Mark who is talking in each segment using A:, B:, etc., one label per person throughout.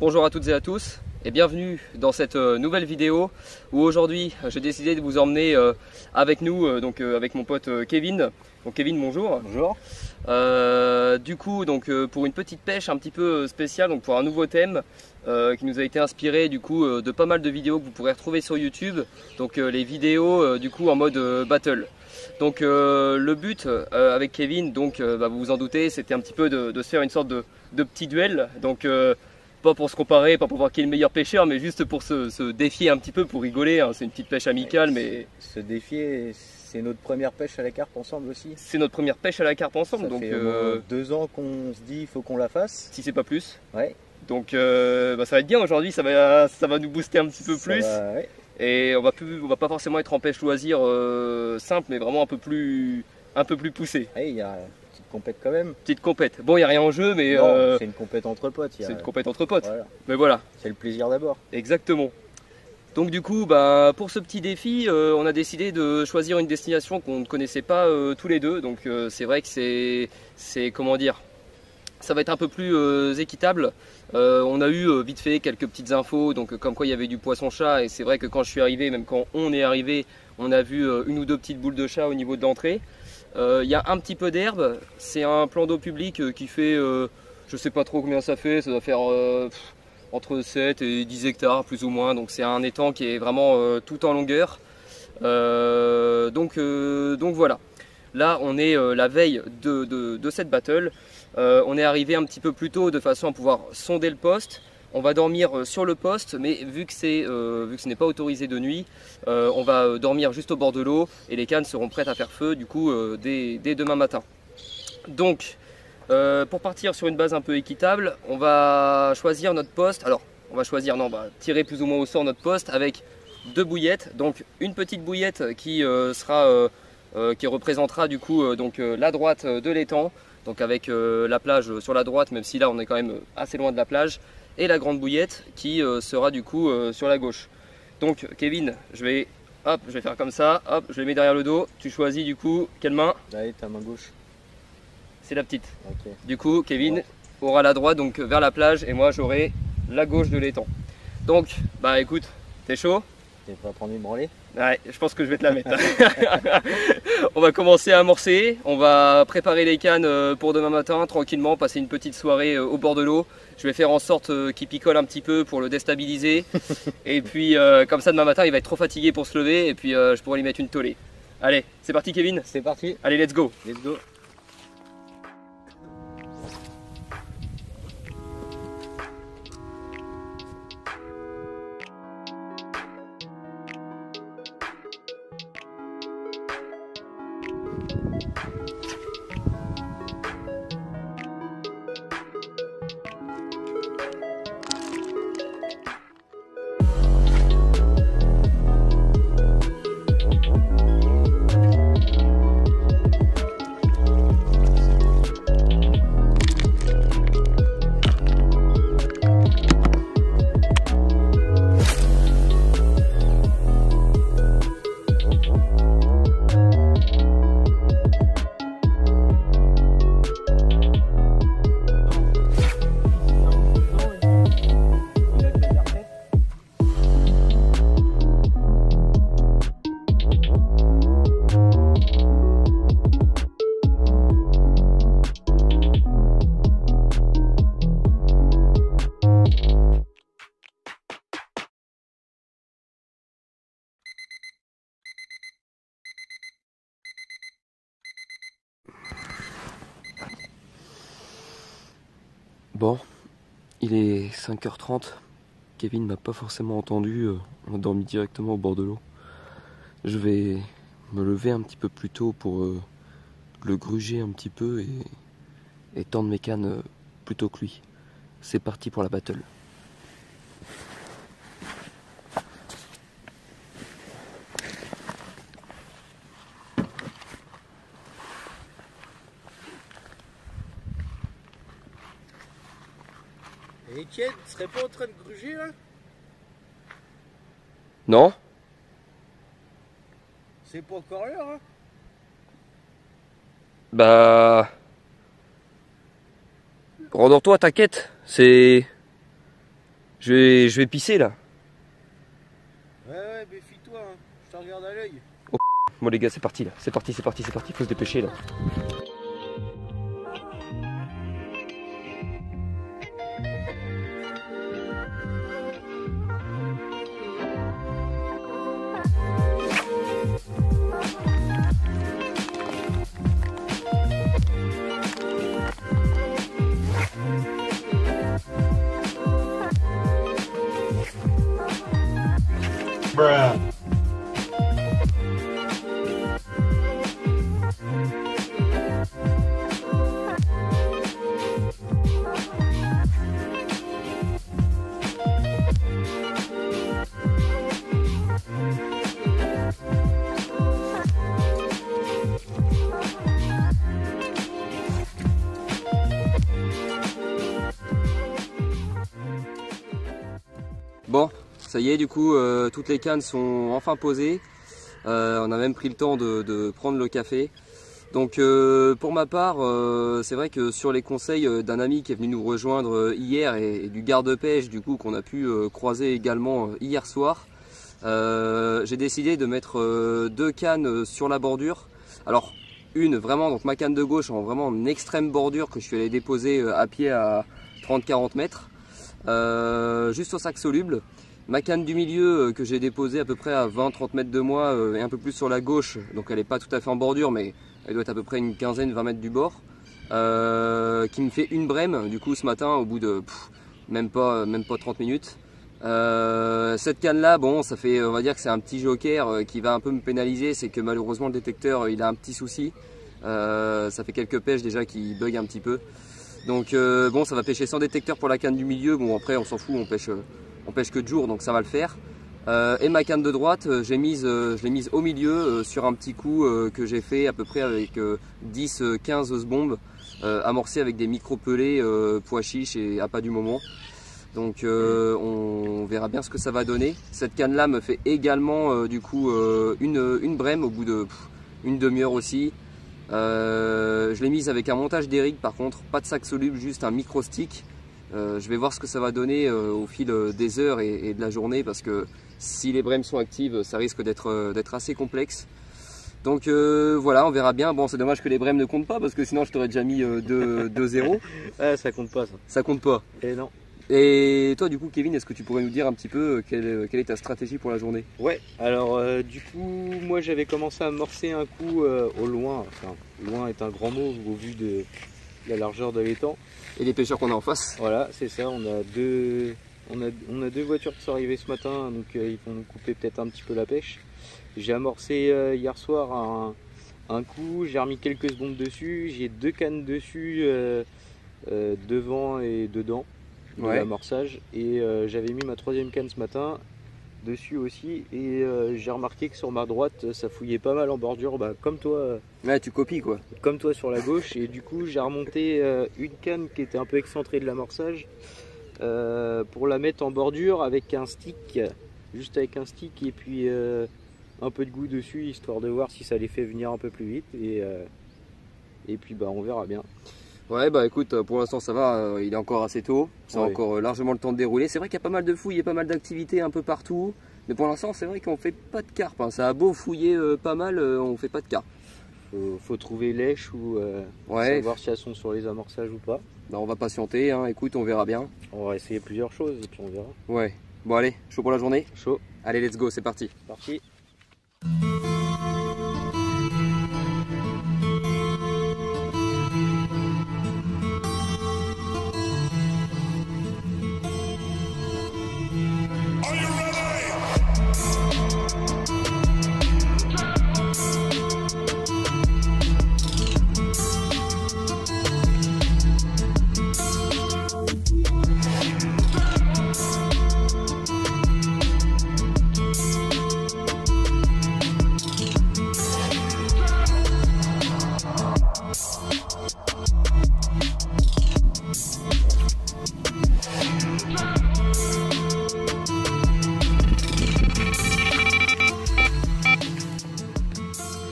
A: Bonjour à toutes et à tous et bienvenue dans cette nouvelle vidéo où aujourd'hui j'ai décidé de vous emmener avec nous, avec mon pote Kevin. Donc Kevin, bonjour.
B: Bonjour.
A: Du coup, pour une petite pêche un petit peu spéciale, donc pour un nouveau thème qui nous a été inspiré du coup de pas mal de vidéos que vous pourrez retrouver sur YouTube. Donc les vidéos du coup en mode battle. Donc le but avec Kevin, vous vous en doutez, c'était un petit peu de se faire une sorte de petit duel. Donc pas pour se comparer, pas pour voir qui est le meilleur pêcheur, mais juste pour se défier un petit peu, pour rigoler. Hein. C'est une petite pêche amicale, mais
B: se défier, c'est notre première pêche à la carpe ensemble aussi.
A: C'est notre première pêche à la carpe ensemble.
B: Ça fait 2 ans qu'on se dit il faut qu'on la fasse.
A: Si c'est pas plus.
B: Ouais.
A: Donc ça va être bien aujourd'hui, ça va nous booster un petit peu plus.
B: Ouais.
A: Et on va pas forcément être en pêche loisir simple, mais vraiment un peu plus poussé.
B: Ouais, il y a une petite compète quand même.
A: Petite compète. Bon, il n'y a rien en jeu, mais
B: c'est une compète entre potes.
A: C'est une compète entre potes.
B: Voilà.
A: Mais voilà.
B: C'est le plaisir d'abord.
A: Exactement. Donc du coup, pour ce petit défi, on a décidé de choisir une destination qu'on ne connaissait pas tous les deux. Donc c'est vrai que c'est comment dire, ça va être un peu plus équitable. On a eu vite fait quelques petites infos, donc comme quoi il y avait du poisson-chat. Et c'est vrai que quand je suis arrivé, même quand on est arrivé, on a vu une ou deux petites boules de chat au niveau de l'entrée. Il y a un petit peu d'herbe. C'est un plan d'eau public qui fait, je sais pas trop combien ça fait. Ça doit faire entre 7 et 10 hectares plus ou moins, donc c'est un étang qui est vraiment tout en longueur. Donc voilà, là on est la veille de cette battle. On est arrivé un petit peu plus tôt de façon à pouvoir sonder le poste. On va dormir sur le poste, mais vu que ce n'est pas autorisé de nuit, on va dormir juste au bord de l'eau et les cannes seront prêtes à faire feu du coup dès demain matin. Donc pour partir sur une base un peu équitable, on va choisir notre poste. Alors, on va tirer plus ou moins au sort notre poste avec 2 bouillettes. Donc, une petite bouillette qui représentera du coup la droite de l'étang. Donc, avec la plage sur la droite, même si là on est quand même assez loin de la plage. Et la grande bouillette qui sera du coup sur la gauche. Donc, Kevin, je vais faire comme ça. Hop, je les mets derrière le dos. Tu choisis du coup quelle main?
B: Allez, ta main gauche.
A: C'est la petite.
B: Okay.
A: Du coup, Kevin aura la droite donc vers la plage et moi j'aurai la gauche de l'étang. Donc, écoute, t'es chaud?
B: T'es prêt à prendre une branlée?
A: Ouais, je pense que je vais te la mettre. On va commencer à amorcer, on va préparer les cannes pour demain matin, tranquillement, passer une petite soirée au bord de l'eau. Je vais faire en sorte qu'il picole un petit peu pour le déstabiliser. Et puis, comme ça, demain matin, il va être trop fatigué pour se lever et puis je pourrai lui mettre une tollée. Allez, c'est parti Kevin?
B: C'est parti.
A: Allez, let's go.
B: Let's go.
C: Bon, il est 5h30, Kevin m'a pas forcément entendu, on a dormi directement au bord de l'eau. Je vais me lever un petit peu plus tôt pour le gruger un petit peu et tendre mes cannes plus tôt que lui. C'est parti pour la battle.
B: Et Etienne, tu serais pas en train de gruger là?
C: Non?
B: C'est pas encore l'heure hein?
C: Rendors-toi, t'inquiète, c'est Je vais pisser là.
B: Ouais, méfie-toi, hein. Je te regarde à l'œil.
C: Bon les gars, c'est parti là. C'est parti, faut se dépêcher là.
D: Bruh.
C: Bon, ça y est, du coup, toutes les cannes sont enfin posées. On a même pris le temps de prendre le café. Donc pour ma part, c'est vrai que sur les conseils d'un ami qui est venu nous rejoindre hier et du garde-pêche du coup qu'on a pu croiser également hier soir, j'ai décidé de mettre 2 cannes sur la bordure. Alors une vraiment, donc ma canne de gauche vraiment en extrême bordure que je suis allé déposer à pied à 30-40 mètres. Juste au sac soluble. Ma canne du milieu que j'ai déposée à peu près à 20-30 mètres de moi et un peu plus sur la gauche, donc elle n'est pas tout à fait en bordure mais elle doit être à peu près une 15-20 mètres du bord, qui me fait une brème du coup ce matin au bout de même pas 30 minutes. Cette canne là, bon, ça fait, on va dire que c'est un petit joker qui va un peu me pénaliser, c'est que malheureusement le détecteur il a un petit souci, ça fait quelques pêches déjà qui bug un petit peu. Donc bon, ça va pêcher sans détecteur pour la canne du milieu. Bon après on s'en fout, on pêche que de jour, donc ça va le faire. Et ma canne de droite, je l'ai mise au milieu sur un petit coup que j'ai fait à peu près avec 10-15 bombes amorcées avec des micro-pelés, pois chiches et appât du moment. Donc on verra bien ce que ça va donner. Cette canne là me fait également du coup une brème au bout de une demi-heure aussi. Je l'ai mise avec un montage d'Eric par contre, pas de sac soluble, juste un micro stick. Je vais voir ce que ça va donner au fil des heures et de la journée, parce que si les brèmes sont actives, ça risque d'être assez complexe. Donc voilà, on verra bien. Bon, c'est dommage que les brèmes ne comptent pas, parce que sinon je t'aurais déjà mis 2-0.
B: Ah, ça compte pas ça.
C: Ça compte pas.
B: Et non.
C: Et toi du coup Kevin, est-ce que tu pourrais nous dire un petit peu quelle est ta stratégie pour la journée?
B: Ouais, alors du coup, moi j'avais commencé à amorcer un coup au loin. Enfin, loin est un grand mot au vu de la largeur de l'étang.
C: Et les pêcheurs qu'on a en face?
B: Voilà, c'est ça, on a deux voitures qui sont arrivées ce matin, donc ils vont nous couper peut-être un petit peu la pêche. J'ai amorcé hier soir un coup, j'ai remis quelques bombes dessus, j'ai 2 cannes dessus devant et dedans de l'amorçage, et j'avais mis ma 3e canne ce matin dessus aussi, et j'ai remarqué que sur ma droite ça fouillait pas mal en bordure, bah, comme toi.
C: Ouais, tu copies quoi.
B: Comme toi sur la gauche, et du coup j'ai remonté une canne qui était un peu excentrée de l'amorçage pour la mettre en bordure avec un stick, juste avec un stick, et puis un peu de goût dessus, histoire de voir si ça les fait venir un peu plus vite, et puis bah on verra bien.
C: Ouais, bah écoute, pour l'instant ça va, il est encore assez tôt, c'est encore largement le temps de dérouler. C'est vrai qu'il y a pas mal de fouilles, il y a pas mal d'activités un peu partout, mais pour l'instant c'est vrai qu'on fait pas de carpe, hein. Ça a beau fouiller pas mal, on fait pas de carpe.
B: Faut trouver lèche ou savoir si elles sont sur les amorçages ou pas.
C: Bah on va patienter, hein. Écoute, on verra bien.
B: On va essayer plusieurs choses et puis on verra.
C: Ouais, bon allez, chaud pour la journée?
B: Chaud.
C: Allez, let's go, c'est parti.
B: Parti.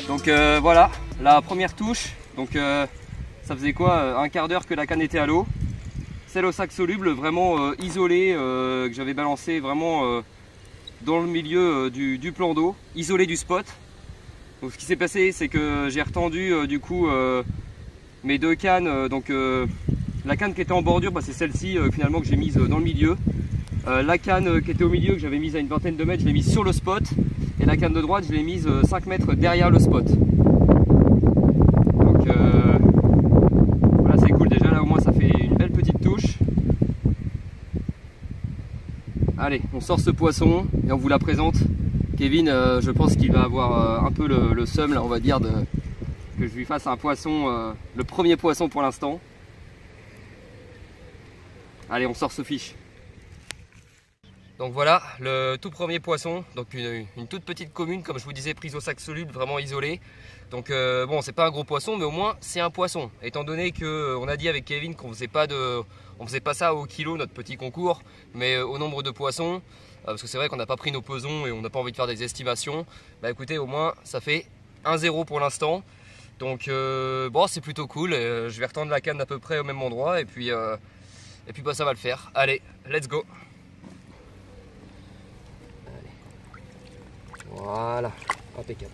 A: Donc voilà, la première touche. Donc ça faisait quoi, un quart d'heure que la canne était à l'eau. sel au sac soluble vraiment isolé, que j'avais balancé vraiment dans le milieu du plan d'eau, isolé du spot. Donc ce qui s'est passé, c'est que j'ai retendu du coup mes deux cannes. La canne qui était en bordure, c'est celle-ci finalement que j'ai mise dans le milieu. La canne qui était au milieu, que j'avais mise à une vingtaine de mètres, je l'ai mise sur le spot. Et la canne de droite, je l'ai mise 5 mètres derrière le spot. Donc voilà, c'est cool. Déjà là au moins ça fait une belle petite touche. Allez, on sort ce poisson et on vous la présente. Kevin, je pense qu'il va avoir un peu le seum là, on va dire, que je lui fasse un poisson, le premier poisson pour l'instant. Allez, on sort ce fiche. Donc voilà, le tout premier poisson, donc une toute petite commune, comme je vous disais, prise au sac soluble, vraiment isolée. Donc bon, c'est pas un gros poisson, mais au moins c'est un poisson. Étant donné qu'on a dit avec Kevin qu'on faisait pas ça au kilo, notre petit concours, mais au nombre de poissons, parce que c'est vrai qu'on n'a pas pris nos pesons et on n'a pas envie de faire des estimations. Bah écoutez, au moins ça fait 1-0 pour l'instant. Donc bon, c'est plutôt cool. Je vais retendre la canne à peu près au même endroit et puis bah, ça va le faire. Allez, let's go. Voilà, impeccable.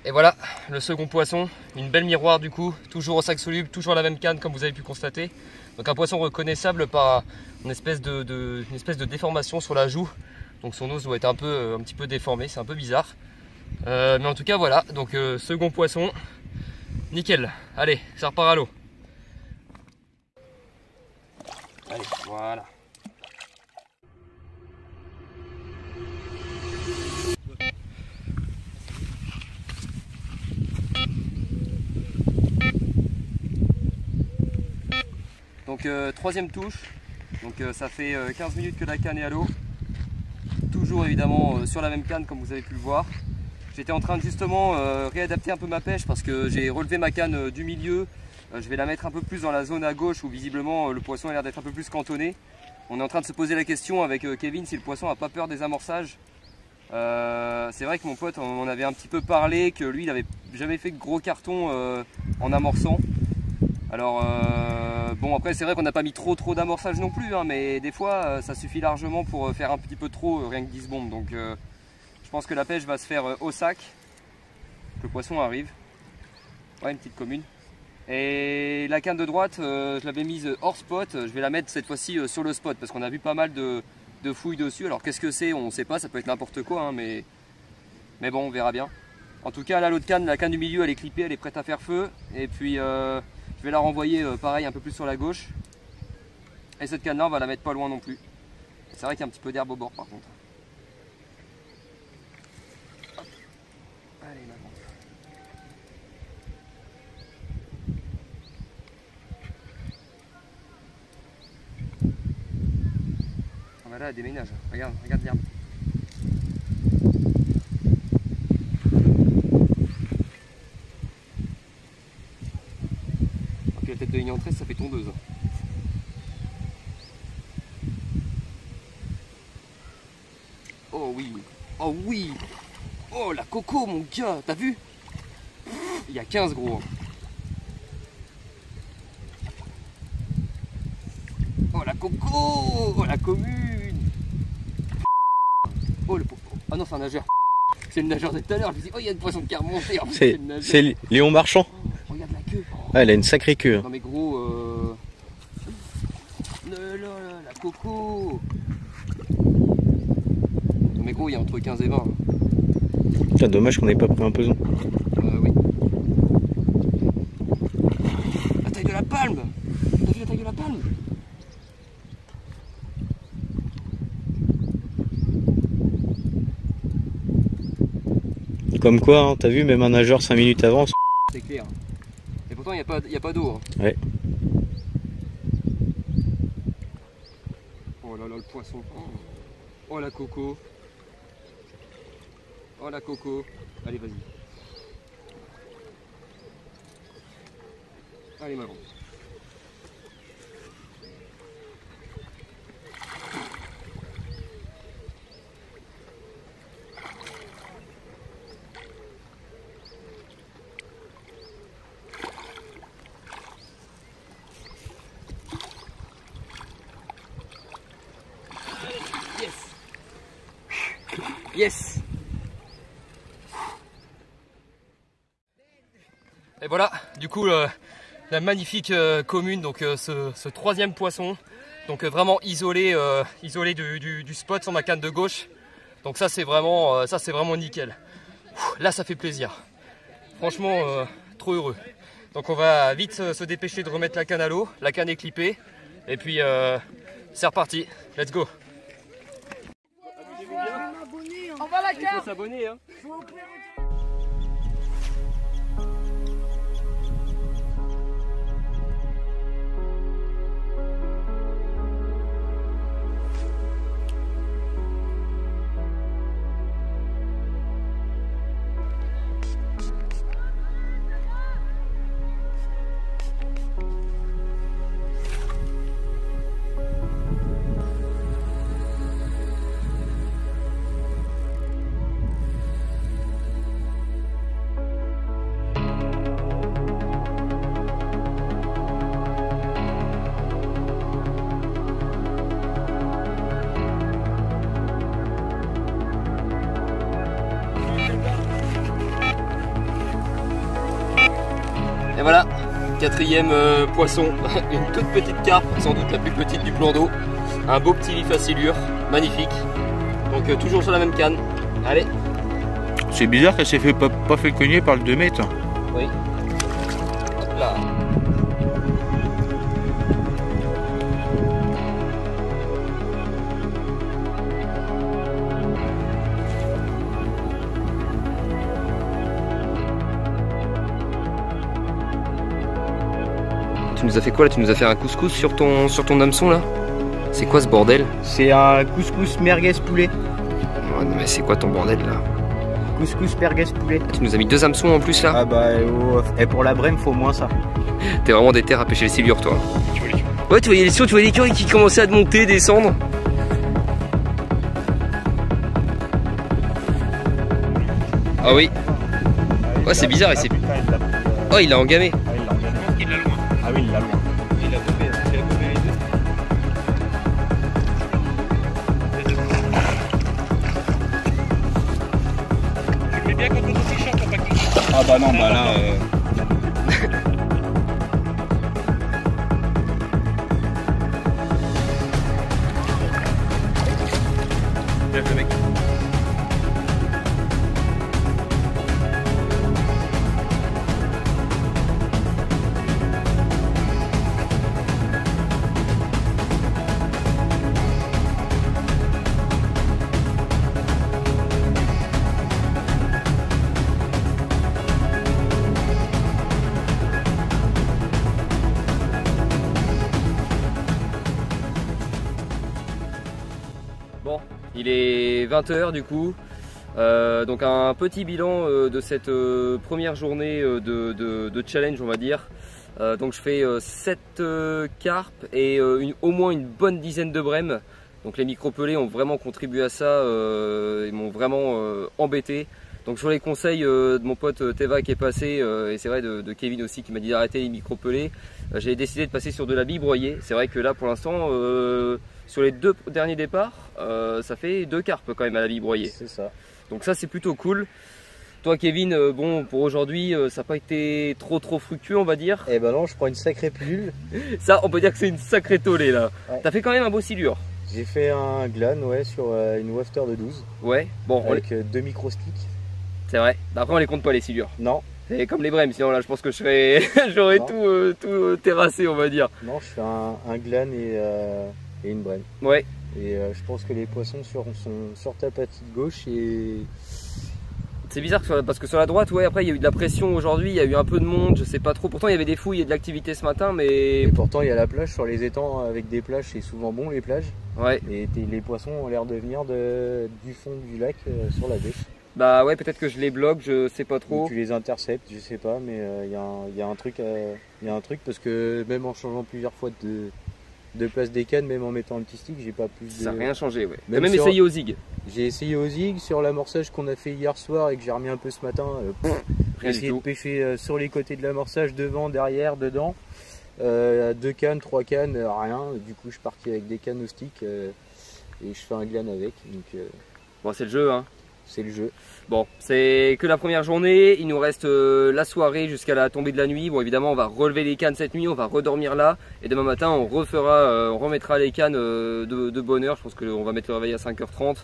A: Et voilà, le second poisson, une belle miroir du coup, toujours au sac soluble, toujours la même canne comme vous avez pu constater. Donc un poisson reconnaissable par une espèce de déformation sur la joue. Donc son os doit être un petit peu déformé, c'est un peu bizarre. Mais en tout cas voilà, donc second poisson, nickel. Allez, ça repart à l'eau. Allez, voilà. Donc troisième touche, donc ça fait 15 minutes que la canne est à l'eau, toujours évidemment sur la même canne comme vous avez pu le voir. J'étais en train de justement réadapter un peu ma pêche parce que j'ai relevé ma canne du milieu, je vais la mettre un peu plus dans la zone à gauche où visiblement le poisson a l'air d'être un peu plus cantonné. On est en train de se poser la question avec Kevin si le poisson n'a pas peur des amorçages. C'est vrai que mon pote on avait un petit peu parlé que lui il n'avait jamais fait de gros cartons en amorçant. Alors bon, après c'est vrai qu'on n'a pas mis trop d'amorçage non plus, hein, mais des fois ça suffit largement pour faire un petit peu trop, rien que 10 bombes. Donc je pense que la pêche va se faire au sac. Le poisson arrive. Ouais, une petite commune. Et la canne de droite, je l'avais mise hors spot. Je vais la mettre cette fois-ci sur le spot parce qu'on a vu pas mal de fouilles dessus. Alors qu'est-ce que c'est? On ne sait pas, ça peut être n'importe quoi, hein, mais bon, on verra bien. En tout cas là, l'autre canne, la canne du milieu, elle est clippée, elle est prête à faire feu. Et puis je vais la renvoyer pareil un peu plus sur la gauche. Et cette canne là on va la mettre pas loin non plus. C'est vrai qu'il y a un petit peu d'herbe au bord par contre. Hop. Allez maman. Ah bah là elle déménage. Regarde l'herbe. La tête de ligne en 13 ça fait tondeuse. Oh oui, oh oui, oh la coco mon gars, t'as vu? Il y a 15 gros. Oh la coco, oh la commune. Oh le pauvre. Ah non c'est un nageur. C'est le nageur de tout à l'heure, je me dis oh il y a une poisson qui a remonté.
B: C'est Léon Marchand.
A: Oh, regarde la queue.
B: Ah, elle a une sacrée queue.
A: Non mais gros la coco. Non mais gros il y a entre 15 et 20.
B: Putain, dommage qu'on n'ait pas pris un peson.
A: Oui. La taille de la palme. T'as vu la taille de la palme?
B: Comme quoi, hein, t'as vu, même un nageur 5 minutes avant.
A: C'est clair. Et pourtant il n'y a pas d'eau. Hein.
B: Ouais.
A: poisson. Oh la coco. Oh la coco. Allez, vas-y. Allez, maman. Yes. Et voilà, du coup la magnifique commune, donc ce troisième poisson, donc vraiment isolé du spot sur ma canne de gauche. Donc ça c'est vraiment nickel. Là ça fait plaisir. Franchement trop heureux. Donc on va vite se dépêcher de remettre la canne à l'eau. La canne est clippée. Et puis c'est reparti. Let's go.
D: On va la
A: Il faut s'abonner hein. Et voilà, quatrième poisson, une toute petite carpe, sans doute la plus petite du plan d'eau. Un beau petit vif à silure, magnifique. Donc toujours sur la même canne. Allez.
E: C'est bizarre qu'elle s'est pas fait cogner par le 2 mètres.
A: Oui. Hop là. Tu nous as fait quoi là? Tu nous as fait un couscous sur ton hameçon là? C'est quoi ce bordel?
B: C'est un couscous merguez poulet.
A: Oh, non mais c'est quoi ton bordel là?
B: Couscous merguez poulet.
A: Tu nous as mis 2 hameçons en plus là?
B: Ah bah et pour la brème faut moins ça.
A: T'es vraiment déter à pêcher les silures toi. Ouais, tu voyais les l'écureuil qui commençait à te monter, descendre. Ah oui. Ouais c'est bizarre, oh il l'a engamé.
E: Ah oui, il l'a loin. Il a tombé les deux. Tu fais bien quand on est t-shirt, pas qu'il... Ah bah non, bah là... Bien fait mec.
A: Bon, il est 20 h du coup, donc un petit bilan de cette première journée de challenge on va dire. Donc je fais 7 carpes et au moins une bonne dizaine de brèmes. Donc les micro-pelés ont vraiment contribué à ça, ils m'ont vraiment embêté. Donc sur les conseils de mon pote Teva qui est passé, et c'est vrai de Kevin aussi qui m'a dit d'arrêter les micro-pelés, j'ai décidé de passer sur de la bille broyée. C'est vrai que là pour l'instant, sur les 2 derniers départs, ça fait 2 carpes quand même à la bille broyée.
B: C'est ça.
A: Donc ça c'est plutôt cool. Toi Kevin, bon pour aujourd'hui ça n'a pas été trop fructueux on va dire.
B: Eh ben non, je prends une sacrée pilule.
A: Ça on peut dire que c'est une sacrée tollée là.
B: Ouais.
A: T'as fait quand même un beau silure.
B: J'ai fait un glan ouais, sur une wafter de 12.
A: Ouais, bon
B: avec 2 micro-sticks.
A: c'est vrai. Après on les compte pas les silures.
B: Non.
A: C'est comme les brèmes, sinon là je pense que j'aurais tout terrassé on va dire.
B: Non, je fais un glan et une brème.
A: Ouais.
B: Et je pense que les poissons sont sur ta partie gauche et
A: C'est bizarre parce que sur la droite, ouais, après il y a eu de la pression aujourd'hui, il y a eu un peu de monde, je sais pas trop. Pourtant il y avait des fouilles et de l'activité ce matin, mais.
B: Et pourtant il y a la plage sur les étangs avec des plages, c'est souvent bon les plages.
A: Ouais.
B: Et les poissons ont l'air de venir du fond du lac sur la baie.
A: Bah ouais, peut-être que je les bloque, je sais pas trop.
B: Ou tu les interceptes, je sais pas, mais il y a un truc parce que même en changeant plusieurs fois de place des cannes, même en mettant un petit stick, j'ai pas plus de.
A: Ça n'a rien changé, ouais.
B: Même
A: Même
B: sur-
A: essayé au zig.
B: J'ai essayé au zig sur l'amorçage qu'on a fait hier soir et que j'ai remis un peu ce matin. J'ai
A: Rien du
B: essayé de
A: tout.
B: pêcher sur les côtés de l'amorçage, devant, derrière, dedans. 2 cannes, 3 cannes, rien. Du coup, je suis parti avec des cannes au stick et je fais un glan avec. Donc,
A: Bon, c'est le jeu, hein.
B: c'est le jeu.
A: Bon, c'est que la première journée, il nous reste la soirée jusqu'à la tombée de la nuit. Bon, évidemment, on va relever les cannes cette nuit, on va redormir là. Et demain matin, on remettra les cannes de bonne heure. Je pense qu'on va mettre le réveil à 5h30.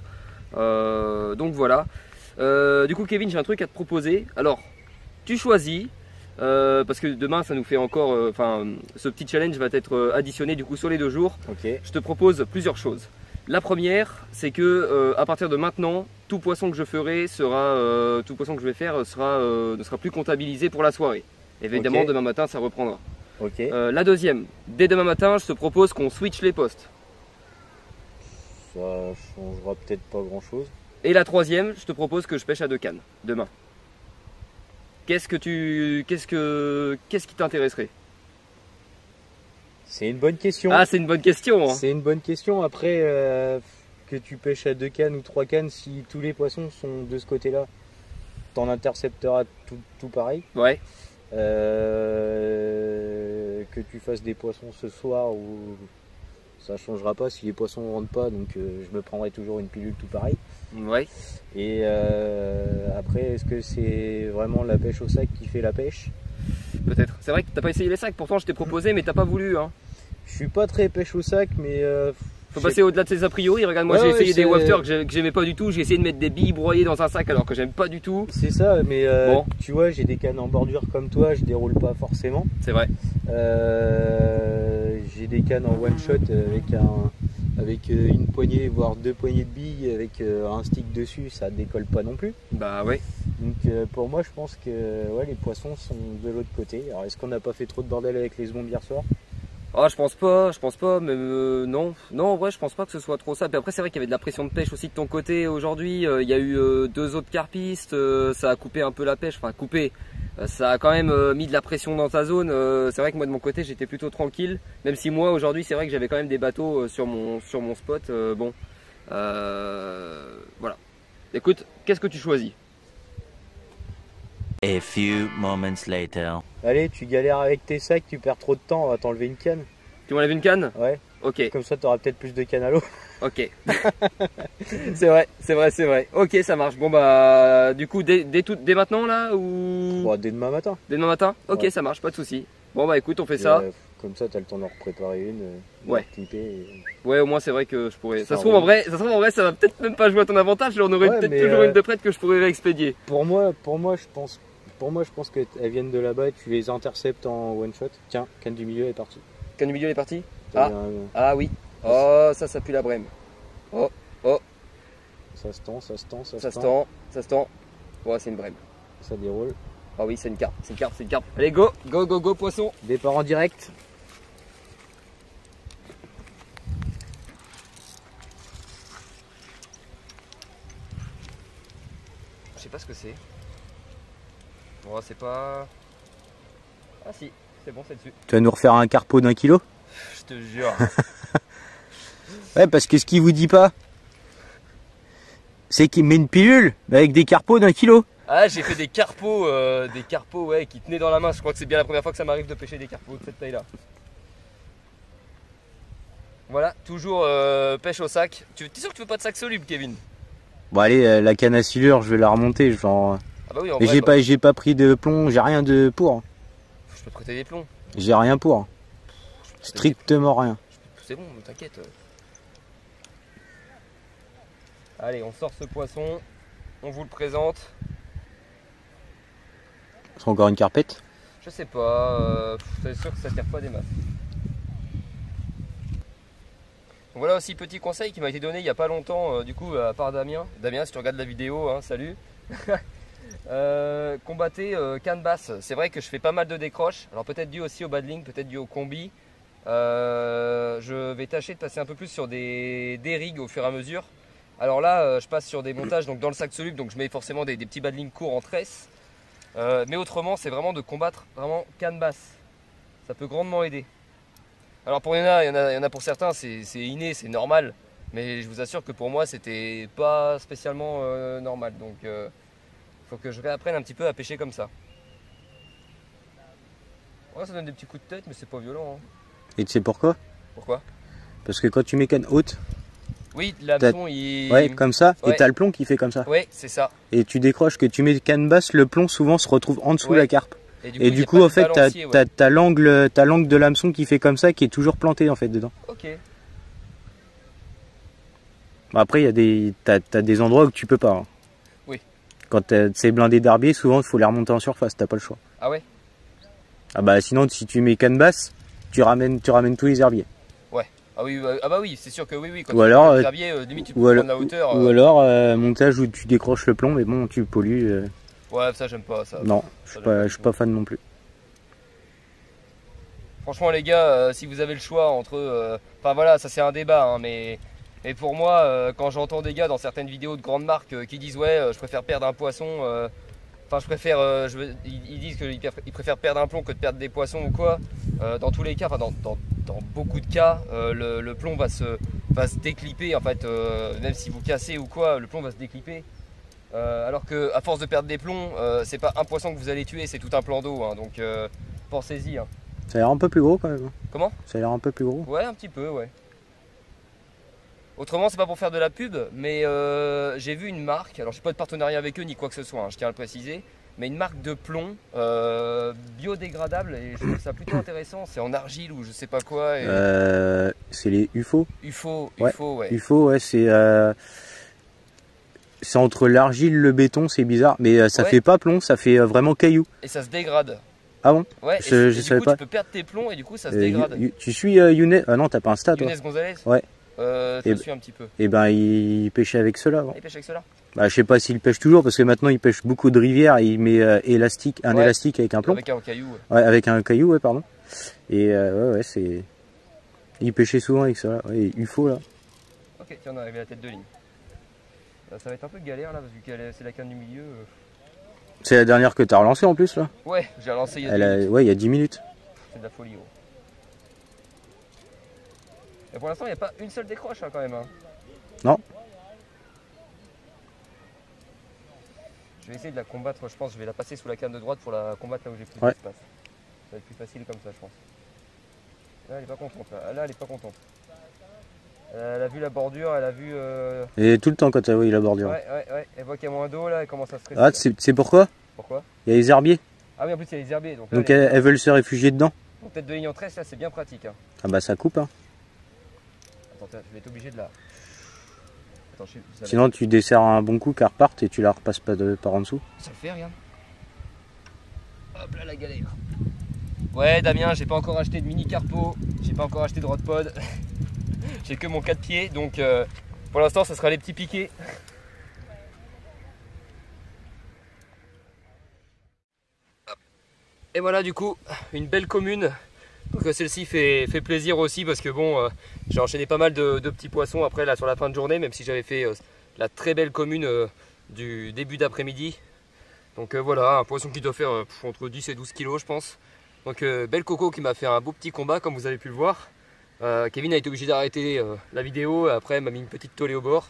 A: Donc voilà. Du coup, Kevin, j'ai un truc à te proposer. Alors, tu choisis. Parce que demain, ça nous fait encore. Ce petit challenge va être additionné du coup sur les 2 jours.
B: Ok.
A: Je te propose plusieurs choses. La première, c'est que à partir de maintenant, tout poisson que je ferai tout poisson que je vais faire ne sera plus comptabilisé pour la soirée. Évidemment,
B: Ok.
A: demain matin, ça reprendra.
B: Ok.
A: La deuxième, dès demain matin, je te propose qu'on switch les postes.
B: Ça changera peut-être pas grand chose.
A: Et la troisième, je te propose que je pêche à 2 cannes demain. Qu'est-ce qui t'intéresserait?
B: C'est une bonne question.
A: Ah, c'est une bonne question, hein.
B: C'est une bonne question. Après, que tu pêches à 2 cannes ou 3 cannes, si tous les poissons sont de ce côté-là, t'en intercepteras tout pareil.
A: Ouais.
B: Que tu fasses des poissons ce soir ou ça changera pas si les poissons ne rentrent pas, donc je me prendrai toujours une pilule tout pareil.
A: Ouais.
B: Et après, est-ce que c'est vraiment la pêche au sac qui fait la pêche?
A: Peut-être. C'est vrai que t'as pas essayé les sacs, pourtant je t'ai proposé, mais t'as pas voulu, hein.
B: Je suis pas très pêche au sac, mais
A: Faut passer au-delà de ses a priori. Regarde, moi
B: Ouais,
A: j'ai
B: ouais,
A: essayé des
B: c'est-
A: wafters que j'aimais pas du tout. J'ai essayé de mettre des billes broyées dans un sac alors que j'aime pas du tout.
B: c'est ça, mais
A: Bon.
B: tu vois, j'ai des cannes en bordure comme toi, je déroule pas forcément.
A: C'est vrai.
B: J'ai des cannes en one shot avec une poignée, voire 2 poignées de billes, avec un stick dessus, ça décolle pas non plus.
A: Bah ouais.
B: Donc pour moi, je pense que ouais, les poissons sont de l'autre côté. Alors est-ce qu'on n'a pas fait trop de bordel avec les bombes hier soir?
A: Ah, je pense pas, mais non. Non, en vrai, je pense pas que ce soit trop ça. Puis après, c'est vrai qu'il y avait de la pression de pêche aussi de ton côté aujourd'hui. Il y a eu 2 autres carpistes, ça a coupé un peu la pêche, enfin coupé. Ça a quand même mis de la pression dans ta zone. C'est vrai que moi de mon côté, j'étais plutôt tranquille. Même si moi aujourd'hui, c'est vrai que j'avais quand même des bateaux sur mon spot. Bon, voilà. Écoute, qu'est-ce que tu choisis?
D: A few moments later.
B: Allez, tu galères avec tes sacs, tu perds trop de temps, on va t'enlever une canne.
A: Tu m'enlèves une canne?
B: Ouais,
A: Ok,
B: comme ça tu auras peut-être plus de cannes à l'eau.
A: ok. c'est vrai. Ok, ça marche. Bon bah, du coup, dès maintenant là ou
B: Bon, dès demain matin.
A: dès demain matin? Ok,
B: Ouais.
A: ça marche, pas de souci. Bon bah écoute, on fait
B: Et,
A: ça.
B: comme ça, t'as le temps d'en préparer une, de
A: Ouais.
B: la clipper et-
A: Ouais, au moins c'est vrai que je pourrais. Ça
B: Ça
A: se trouve en
B: roule.
A: vrai, ça va peut-être même pas jouer à ton avantage. J'en aurais
B: Ouais,
A: peut-être
B: mais,
A: toujours une de prête que je pourrais réexpédier.
B: Pour moi, je pense qu'elles viennent de là-bas, tu les interceptes en one shot. Tiens, canne du milieu est partie.
A: Canne du milieu elle est partie?
B: T'as
A: Ah.
B: bien,
A: Ah oui. Oh, ça pue la brème. Oh,
B: ça se tend, ça se tend,
A: ça se tend, ça se tend. Ouais, c'est une brème.
B: ça déroule.
A: Ah oui, c'est une carpe, c'est une carpe, c'est une carpe. Allez, go, go, go, go, poisson.
B: Départ en direct.
A: Je sais pas ce que c'est. Bon, c'est pas. Ah si, c'est bon, c'est dessus.
B: Tu vas nous refaire un carpeau d'1 kilo?
A: Je te jure.
B: Ouais, parce que ce qu'il vous dit pas, c'est qu'il met une pilule avec des carpeaux d'1 kilo.
A: Ah, j'ai fait des carpos ouais, qui tenaient dans la main. Je crois que c'est bien la première fois que ça m'arrive de pêcher des carpos de cette taille-là. Voilà, toujours pêche au sac. T'es sûr que tu veux pas de sac soluble, Kevin?
B: Bon allez, la canne à silure, je vais la remonter. Genre...
A: Ah bah oui, en
B: Mais
A: vrai,
B: j'ai pas pris de plomb, j'ai rien de pour.
A: je peux te prêter des plombs.
B: J'ai rien pour. Strictement rien.
A: C'est bon, t'inquiète. Allez, on sort ce poisson. On vous le présente.
B: C'est encore une carpette.
A: Je sais pas, c'est sûr que ça tire pas des masses. Donc voilà aussi petit conseil qui m'a été donné il y a pas longtemps du coup par Damien. Damien, si tu regardes la vidéo, hein, salut. Combattez canne basse. C'est vrai que je fais pas mal de décroches. Alors peut-être dû aussi au bad link, peut-être dû au combi. Je vais tâcher de passer un peu plus sur des rigs au fur et à mesure. Alors là, je passe sur des montages donc dans le sac soluble, donc je mets forcément des petits bad link courts en tresse. Mais autrement, c'est vraiment de combattre vraiment canne basse. Ça peut grandement aider. Alors pour il y en a pour certains, c'est inné, c'est normal. Mais je vous assure que pour moi, c'était pas spécialement normal. Donc faut que je réapprenne un petit peu à pêcher comme ça. Ouais, ça donne des petits coups de tête, mais c'est pas violent. Hein.
B: Et tu sais pourquoi?
A: Pourquoi?
B: Parce que quand tu mets canne haute,
A: oui, l'hameçon il...
B: ouais, comme ça,
A: ouais.
B: Et t'as le plomb qui fait comme ça.
A: Ouais, c'est ça.
B: Et tu décroches, que tu mets canne basse, le plomb souvent se retrouve en dessous de la carpe.
A: Et
B: du coup en fait, t'as l'angle de l'hameçon qui fait comme ça, qui est toujours planté en fait dedans.
A: Ok.
B: Bon, après, t'as des endroits où tu peux pas. Hein.
A: Oui.
B: Quand c'est blindé d'herbier, souvent il faut les remonter en surface, t'as pas le choix.
A: Ah ouais?
B: Ah bah sinon, si tu mets canne basse, tu ramènes tous les herbiers.
A: Ouais. Ah oui, ah bah oui, c'est sûr que oui. Quand
B: ou alors,
A: les herbiers, limite tu peux prendre la hauteur.
B: Ou alors montage où tu décroches le plomb, mais bon, tu pollues.
A: Ouais, ça j'aime pas ça.
B: Non, je suis pas fan non plus.
A: Franchement les gars, si vous avez le choix entre... Enfin voilà, ça c'est un débat, hein, mais pour moi, quand j'entends des gars dans certaines vidéos de grandes marques qui disent ouais, je préfère perdre un poisson... Enfin, je préfère, ils disent qu'ils préfèrent perdre un plomb que de perdre des poissons ou quoi. Dans tous les cas, enfin dans beaucoup de cas, le plomb va se décliper en fait, même si vous cassez ou quoi, le plomb va se décliper. Alors que à force de perdre des plombs, c'est pas un poisson que vous allez tuer, c'est tout un plan d'eau. Hein, donc pensez-y. Hein.
B: Ça a l'air un peu plus gros quand même.
A: Comment?
B: Ça a l'air un peu plus gros.
A: Ouais, un petit peu, ouais. Autrement, c'est pas pour faire de la pub, mais j'ai vu une marque, alors je n'ai pas de partenariat avec eux ni quoi que ce soit, hein, je tiens à le préciser, mais une marque de plomb biodégradable et je trouve ça plutôt intéressant. C'est en argile ou je sais pas quoi. Et...
B: c'est les UFO.
A: UFO,
B: ouais.
A: UFO, ouais.
B: UFO, ouais, c'est entre l'argile et le béton, c'est bizarre, mais ça fait pas plomb, ça fait vraiment caillou.
A: Et ça se dégrade.
B: Ah bon?
A: Ouais,
B: je savais pas.
A: Tu peux perdre tes plombs et du coup ça se dégrade.
B: Tu suis Younes? Ah non, t'as pas Insta toi?
A: Younes Gonzalez?
B: Ouais.
A: Je suis un petit peu.
B: Et ben il pêchait avec cela.
A: Il pêche avec cela?
B: Bah je sais pas s'il pêche toujours parce que maintenant il pêche beaucoup de rivières et il met élastique avec un plomb.
A: Avec un caillou.
B: Ouais, avec un caillou, ouais, pardon. Et ouais, c'est... Il pêchait souvent avec ça, ouais, UFO là.
A: Ok, tiens, on est arrivé à la tête de ligne. Ça va être un peu galère là, vu que c'est la canne du milieu.
B: C'est la dernière que t'as relancée en plus là?
A: Ouais, j'ai relancé il y a 10 minutes.
B: Ouais, il y a 10 minutes.
A: C'est de la folie, gros. Et pour l'instant, il n'y a pas une seule décroche hein, quand même. Hein.
B: Non.
A: Je vais essayer de la combattre, je pense. Je vais la passer sous la canne de droite pour la combattre là où j'ai plus
B: Ça
A: d'espace. va être plus facile comme ça, je pense. Là, elle est pas contente. Là, elle est pas contente. Elle a vu la bordure, elle a vu...
B: Et tout le temps quand elle voit la bordure.
A: Ouais. Elle voit qu'il y a moins d'eau là, elle commence à stresser.
B: Ah, c'est pourquoi?
A: Pourquoi?
B: Il y a les herbiers.
A: Ah oui, en plus il y a les herbiers.
B: Donc elles veulent se réfugier dedans.
A: Donc tête de ligne en tresse, là, c'est bien pratique. Hein.
B: Ah bah ça coupe hein.
A: Attends, je vais être obligé de la... Attends,
B: sinon tu desserres un bon coup qu'elle reparte et tu la repasses pas par en dessous.
A: Ça le fait, regarde. Hop là, la galère. Ouais, Damien, j'ai pas encore acheté de mini carpo, j'ai pas encore acheté de rod pod. J'ai que mon 4 pieds, donc pour l'instant, ça sera les petits piquets. Et voilà, du coup, une belle commune. Donc celle-ci fait plaisir aussi parce que bon, j'ai enchaîné pas mal de petits poissons après là sur la fin de journée, même si j'avais fait la très belle commune du début d'après-midi. Donc voilà, un poisson qui doit faire entre 10 et 12 kg je pense. Donc belle coco qui m'a fait un beau petit combat comme vous avez pu le voir. Kevin a été obligé d'arrêter la vidéo, après m'a mis une petite tollée au bord.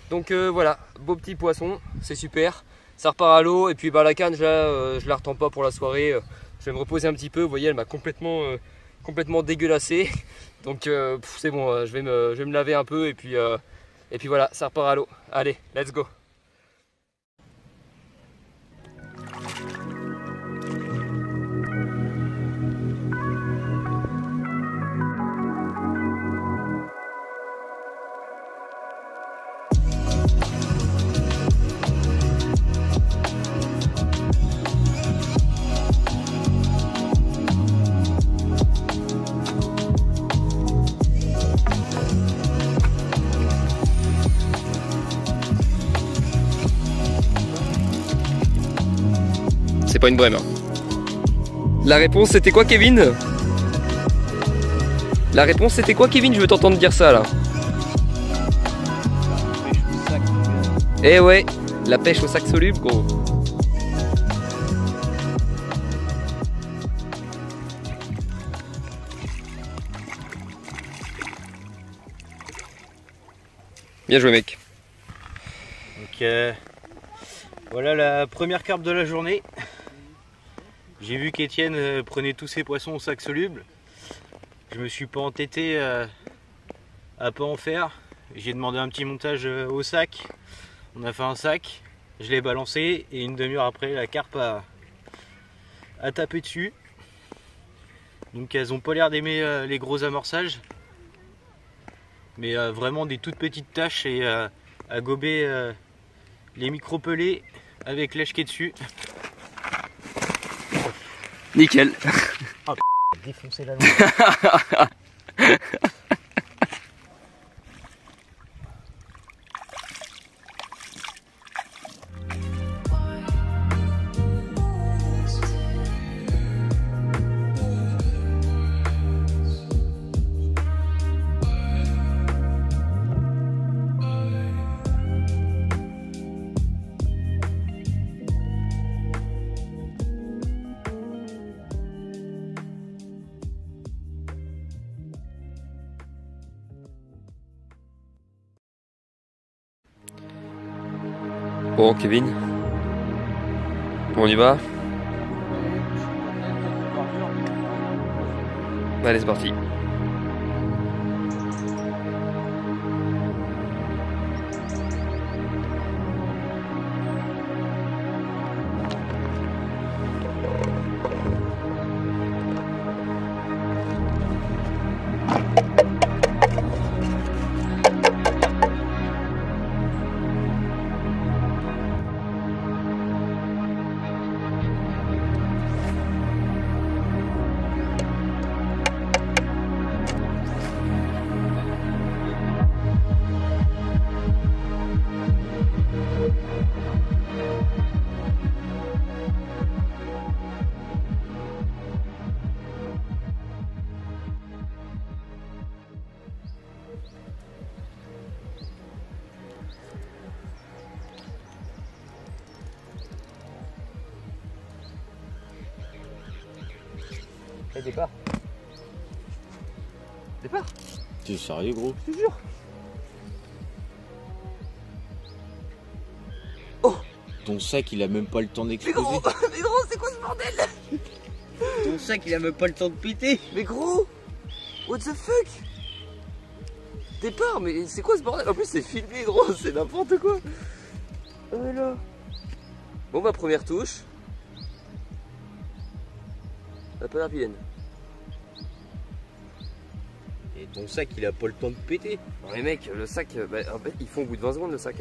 A: Donc voilà, beau petit poisson, c'est super. Ça repart à l'eau et puis bah, la canne je la retends pas pour la soirée. Je vais me reposer un petit peu, vous voyez elle m'a complètement dégueulassé. Donc c'est bon, je vais me laver un peu et puis voilà, ça repart à l'eau. Allez, let's go. c'est pas une brème. Hein. La réponse c'était quoi, Kevin? La réponse c'était quoi, Kevin? Je veux t'entendre dire ça là. Eh ouais, la pêche au sac soluble, gros. Bien joué, mec.
B: Donc voilà la première carpe de la journée. J'ai vu qu'Étienne prenait tous ses poissons au sac soluble. Je me suis pas entêté à pas en faire. J'ai demandé un petit montage au sac. On a fait un sac, je l'ai balancé et une demi-heure après la carpe a tapé dessus. Donc elles ont pas l'air d'aimer les gros amorçages. Mais vraiment des toutes petites taches et à gober les micro-pelés avec l'èche qui est dessus.
A: Nickel.
B: Oh, défoncer la langue.
A: Bon, Kevin, on y va? Allez, c'est parti.
B: Et départ.
A: Départ.
B: T'es sérieux, gros?
A: Je te jure. Oh.
B: Ton sac il a même pas le temps d'exploser.
A: Mais gros, c'est quoi ce bordel?
B: Ton sac il a même pas le temps de péter.
A: Mais gros, what the fuck? Départ, mais c'est quoi ce bordel? En plus c'est filmé, gros, c'est n'importe quoi. Oh là. Bon bah première touche. La palapienne.
B: Et ton sac il a pas le temps de péter.
A: Mais mec, le sac, bah, en fait, ils font au bout de 20 secondes le sac.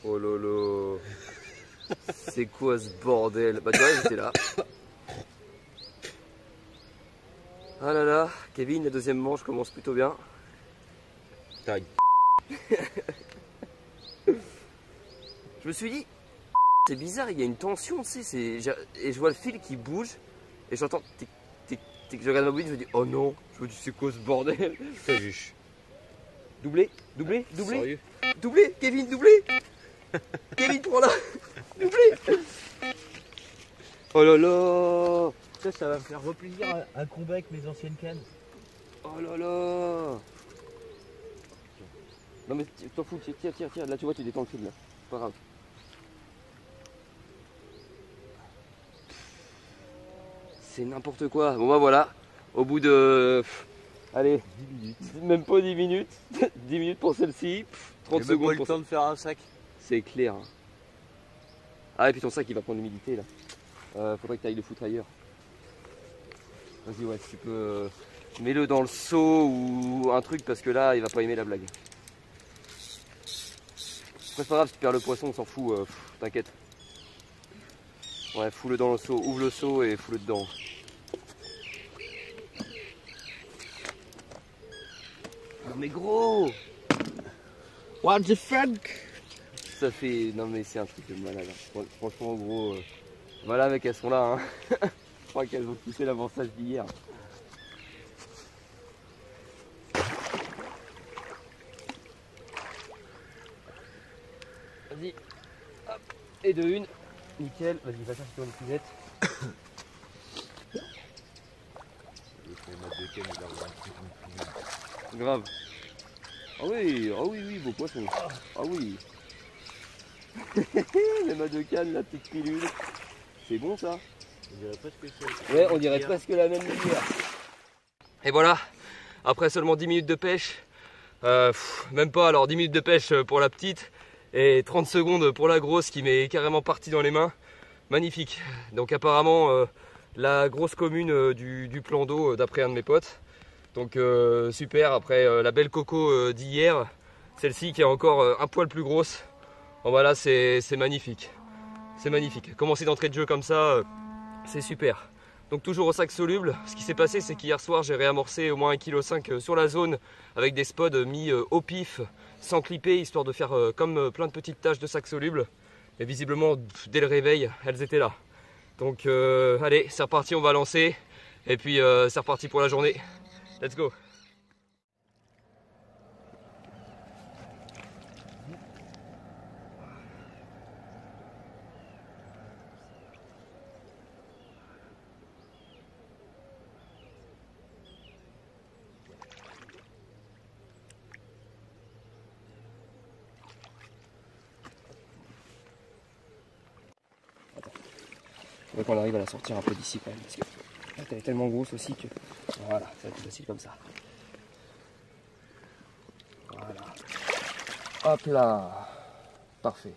A: Oh lolo. C'est quoi ce bordel? Bah tu vois, j'étais là. Ah là là, Kevin, la deuxième manche commence plutôt bien.
B: Taille.
A: Je me suis dit, c'est bizarre, il y a une tension, tu sais, et je vois le fil qui bouge, et j'entends tic, tic, tic, je regarde ma bobine, je me dis, oh non, je me dis, c'est quoi ce bordel?
B: Ça juge.
A: Doublé, doublé, doublé,
B: Sérieux?
A: doublé, Kevin, doublé. Kevin, prends-la, doublé. Oh là là.
B: Ça va me faire replaisir un combat avec mes anciennes cannes.
A: Oh là là. Non mais t'en fous, tire, là tu vois tu détends le fil là, c'est pas grave. C'est n'importe quoi. Bon bah voilà, au bout de... allez,
B: 10 minutes.
A: même pas 10 minutes, 10 minutes pour celle-ci, 30
B: J'ai même
A: secondes
B: pas le
A: pour
B: temps de faire un sac.
A: C'est clair. Hein. Ah et puis ton sac il va prendre l'humidité là. Faudrait que tu ailles le foutre ailleurs. Vas-y ouais, si tu peux... mets-le dans le seau ou un truc parce que là il va pas aimer la blague. Après c'est pas grave si tu perds le poisson, on s'en fout, t'inquiète. Ouais, fous-le dans le seau, ouvre le seau et fous-le dedans. Oh mais gros!
B: What the fuck?
A: ça fait... Non mais c'est un truc de malade. Franchement gros, voilà mec, elles sont là. Hein. Je crois qu'elles ont poussé l'avancage d'hier. Vas-y, hop, et de une, nickel. Vas-y, va chercher ton épuisette. Grave. Ah oui, beau poisson. Ah oui. Les mâts de canne, la petite pilule. C'est bon ça.
B: On dirait presque ça.
A: Ouais, on dirait presque la même lumière. Et voilà, après seulement 10 minutes de pêche, même pas, alors 10 minutes de pêche pour la petite et 30 secondes pour la grosse qui m'est carrément partie dans les mains. Magnifique. Donc apparemment la grosse commune du plan d'eau d'après un de mes potes. Donc super, après la belle coco d'hier, celle-ci qui est encore un poil plus grosse. Bon voilà, c'est magnifique. C'est magnifique. Commencer d'entrée de jeu comme ça, c'est super. Donc toujours au sac soluble. Ce qui s'est passé, c'est qu'hier soir j'ai réamorcé au moins 1,5 kg sur la zone avec des spods mis au pif, sans clipper, histoire de faire comme plein de petites taches de sac soluble. Et visiblement, dès le réveil, elles étaient là. Donc allez, c'est reparti, on va lancer. Et puis c'est reparti pour la journée. Let's go. Il faudrait qu'on arrive à la sortir un peu d'ici quand même, parce que là, elle est tellement grosse aussi que voilà, ça va être facile comme ça. Voilà. Hop là. Parfait.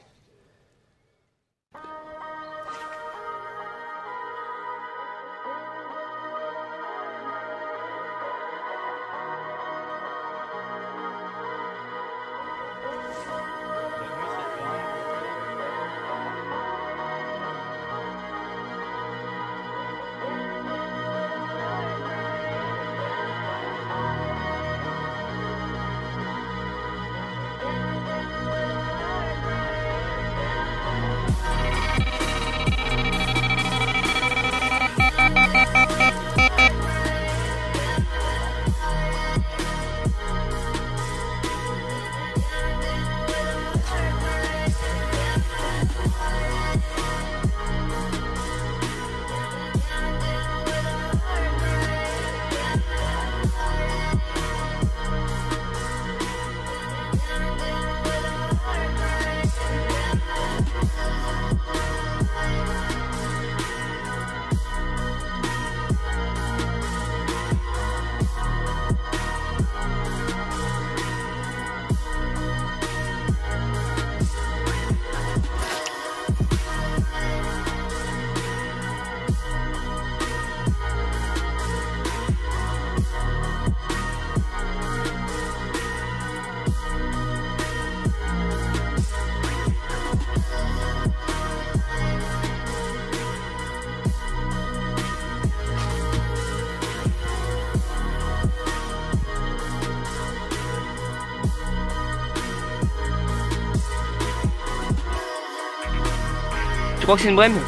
A: Tu crois que c'est une brème?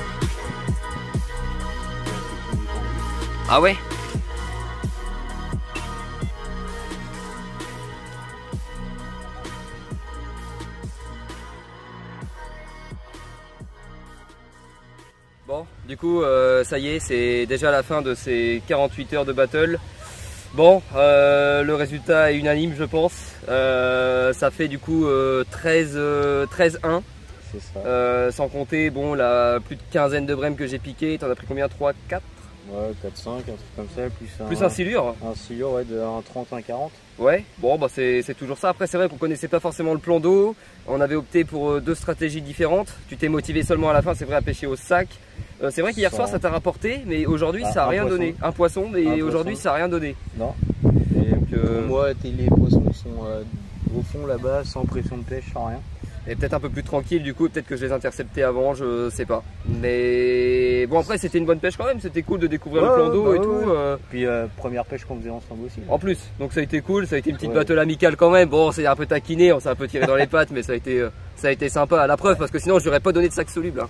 A: Ah ouais? Bon, du coup, ça y est, c'est déjà la fin de ces 48 heures de battle. Bon, le résultat est unanime, je pense. Ça fait du coup 13-1. Sans compter bon, la plus de quinzaine de brèmes que j'ai piqué. T'en as pris combien? 3, 4?
B: Ouais, 4-5, un truc comme ça.
A: Plus un silure.
B: Un silure, ouais, de 30, 40.
A: Ouais, bon, bah c'est toujours ça. Après, c'est vrai qu'on connaissait pas forcément le plan d'eau. On avait opté pour deux stratégies différentes. Tu t'es motivé seulement à la fin, c'est vrai, à pêcher au sac. C'est vrai qu'hier soir, ça t'a rapporté, mais aujourd'hui, ça n'a rien donné. Un poisson, mais aujourd'hui, ça n'a rien donné.
B: Non. Et donc, pour moi, les poissons sont au fond là-bas, sans pression de pêche, sans rien.
A: Et peut-être un peu plus tranquille, du coup, peut-être que je les interceptais avant, je sais pas. Mais bon, après, c'était une bonne pêche quand même, c'était cool de découvrir le plan d'eau et tout.
B: Puis première pêche qu'on faisait ensemble aussi.
A: En plus, donc ça a été cool, ça a été une petite battle amicale quand même. Bon, c'est un peu taquiné, on s'est un peu tiré dans les pattes, mais ça a été Ça a été sympa à la preuve parce que sinon je n'aurais pas donné de sac soluble. Hein.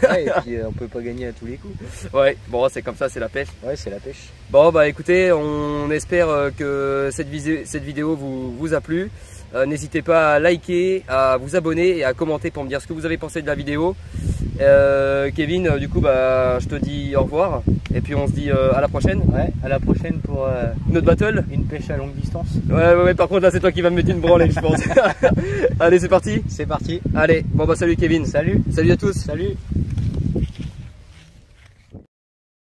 B: Ouais, et puis on peut pas gagner à tous les coups.
A: Ouais, bon c'est comme ça, c'est la pêche.
B: Ouais, c'est la pêche.
A: Bon bah écoutez, on espère que cette vidéo vous a plu. N'hésitez pas à liker, à vous abonner et à commenter pour me dire ce que vous avez pensé de la vidéo. Kevin, du coup bah je te dis au revoir et puis on se dit à la prochaine.
B: Ouais, à la prochaine pour
A: notre battle.
B: une pêche à longue distance.
A: Ouais, par contre là c'est toi qui vas me mettre une branlée je pense. Allez c'est parti.
B: C'est parti.
A: Allez, bon bah salut Kevin.
B: Salut.
A: Salut à tous.
B: Salut.